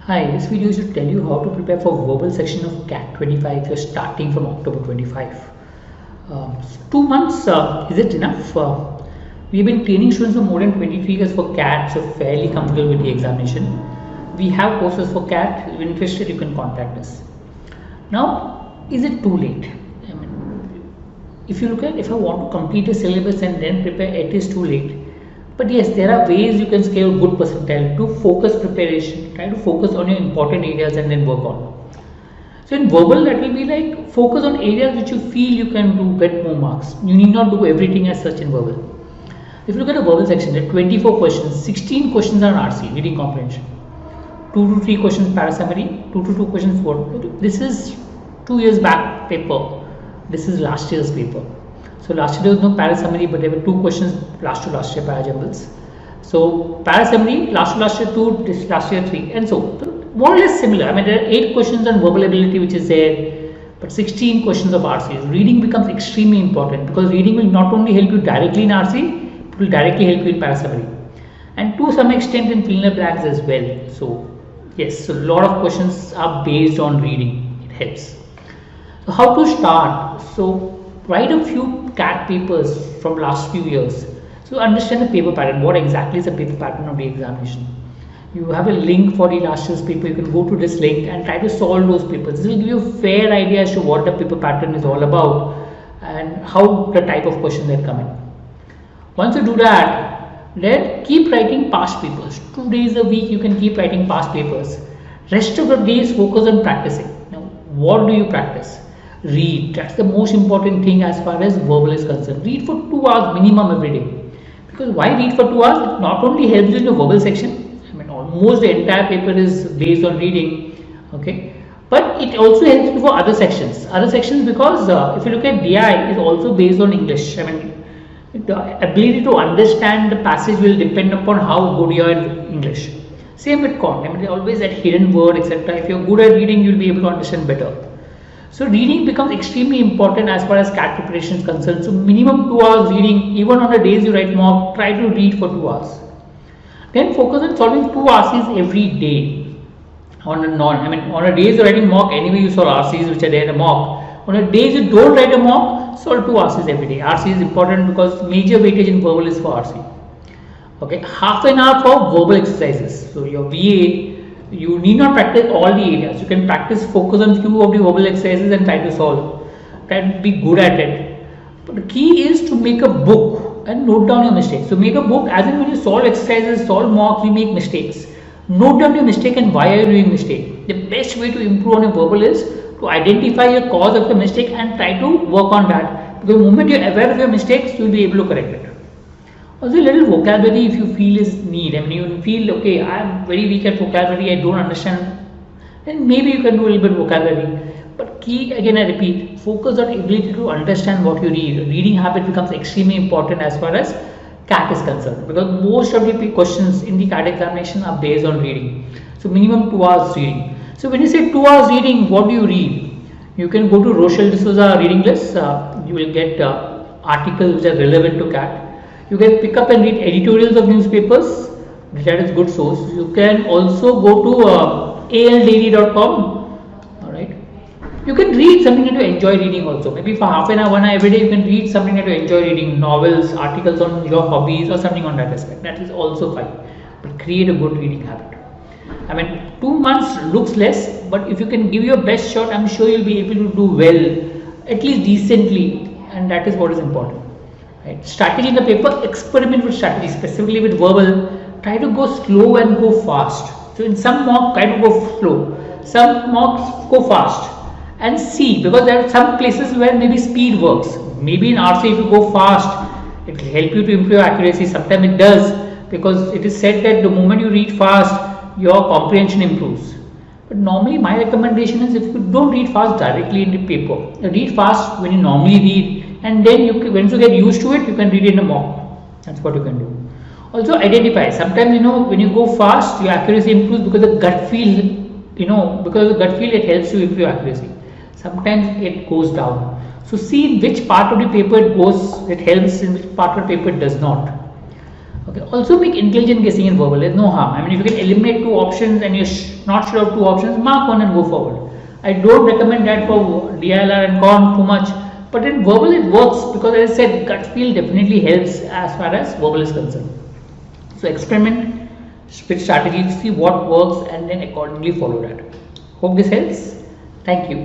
Hi, this video is to tell you how to prepare for verbal section of CAT 25 if you're starting from October 25. 2 months, is it enough? We've been training students for more than 23 years for CAT, so fairly comfortable with the examination. We have courses for CAT. If you're interested, you can contact us. Now, is it too late? I mean, if you look at, if I want to complete a syllabus and then prepare, it is too late. But yes, there are ways you can scale good percentile to focus preparation, try to focus on your important areas and then work on. So in verbal, that will be like focus on areas which you feel you can do, get more marks. You need not do everything as such in verbal. If you look at a verbal section, there are 24 questions, 16 questions are RC, reading comprehension. 2 to 3 questions parasummary, 2 to 2 questions for. This is 2 years back paper. This is last year's paper. So last year there was no parasummary, but there were 2 questions last year parajumbles. So parasummary last year 2, this last year 3, and so more or less similar. I mean, there are 8 questions on verbal ability which is there, but 16 questions of RCs. Reading becomes extremely important because reading will not only help you directly in RC, it will directly help you in parasummary, and to some extent in fill in the blanks as well. So yes, so a lot of questions are based on reading. It helps. So how to start? So write a few CAT papers from last few years. So understand the paper pattern. What exactly is the paper pattern of the examination? You have a link for the last year's paper. You can go to this link and try to solve those papers. This will give you a fair idea as to what the paper pattern is all about and how the type of questions that come in. Once you do that, then keep writing past papers. 2 days a week you can keep writing past papers. Rest of the days focus on practicing. Now, what do you practice? Read. That's the most important thing as far as verbal is concerned. Read for 2 hours minimum every day. Because why read for 2 hours? It not only helps you in the verbal section. I mean, almost the entire paper is based on reading. Okay, but it also helps you for other sections. Other sections because if you look at DI, is also based on English. I mean, the ability to understand the passage will depend upon how good you are in English. Same with Con. I mean, always that hidden word, etc. If you're good at reading, you'll be able to understand better. So reading becomes extremely important as far as CAT preparation is concerned. So minimum 2 hours reading, even on the days you write mock, try to read for 2 hours. Then focus on solving 2 RCs every day. On a days you're writing mock, anyway you solve RCs which are there in a mock. On a days you don't write a mock, solve 2 RCs every day. RC is important because major weightage in verbal is for RC. Okay, half an hour for verbal exercises. So your VA, you need not practice all the areas. You can practice, focus on few of the verbal exercises and try to solve. Try to be good at it. But the key is to make a book and note down your mistakes. So make a book as in when you solve exercises, solve mocks, you make mistakes. Note down your mistake and why are you doing mistake. The best way to improve on your verbal is to identify your cause of your mistake and try to work on that. Because the moment you're aware of your mistakes, you'll be able to correct it. Also, a little vocabulary if you feel is need. I mean, you feel okay, I'm very weak at vocabulary, I don't understand, then maybe you can do a little bit vocabulary. But key, again I repeat, focus on ability to understand what you read. Reading habit becomes extremely important as far as CAT is concerned because most of the questions in the CAT examination are based on reading. So minimum 2 hours reading. So when you say 2 hours reading, what do you read? You can go to Patrick Dsouza reading list. You will get articles which are relevant to CAT. You can pick up and read editorials of newspapers, that is good source. You can also go to aldairy.com. Alright. You can read something that you enjoy reading also. Maybe for half an hour, 1 hour every day, you can read something that you enjoy reading, novels, articles on your hobbies or something on that aspect. That is also fine. But create a good reading habit. I mean, 2 months looks less, but if you can give your best shot, I'm sure you'll be able to do well, at least decently, and that is what is important. Right. Strategy in the paper, experiment with strategy, specifically with verbal. Try to go slow and go fast. So in some mock, try to go slow. Some mocks go fast and see, because there are some places where maybe speed works. Maybe in RC if you go fast, it will help you to improve accuracy. Sometimes it does because it is said that the moment you read fast, your comprehension improves. But normally my recommendation is if you don't read fast directly in the paper, read fast when you normally read. And then once you get used to it, you can read it in a mock. That's what you can do. Also identify. Sometimes when you go fast, your accuracy improves because the gut feel, because the gut feel it helps you improve your accuracy. Sometimes it goes down. So see in which part of the paper it goes, it helps, in which part of the paper it does not. Okay. Also make intelligent guessing in verbal. There's no harm. I mean, if you can eliminate two options and you're not sure of two options, mark one and go forward. I don't recommend that for DILR and CON too much, but in verbal it works because, as I said, gut feel definitely helps as far as verbal is concerned. So experiment with strategy, see what works, and then accordingly follow that. Hope this helps. Thank you.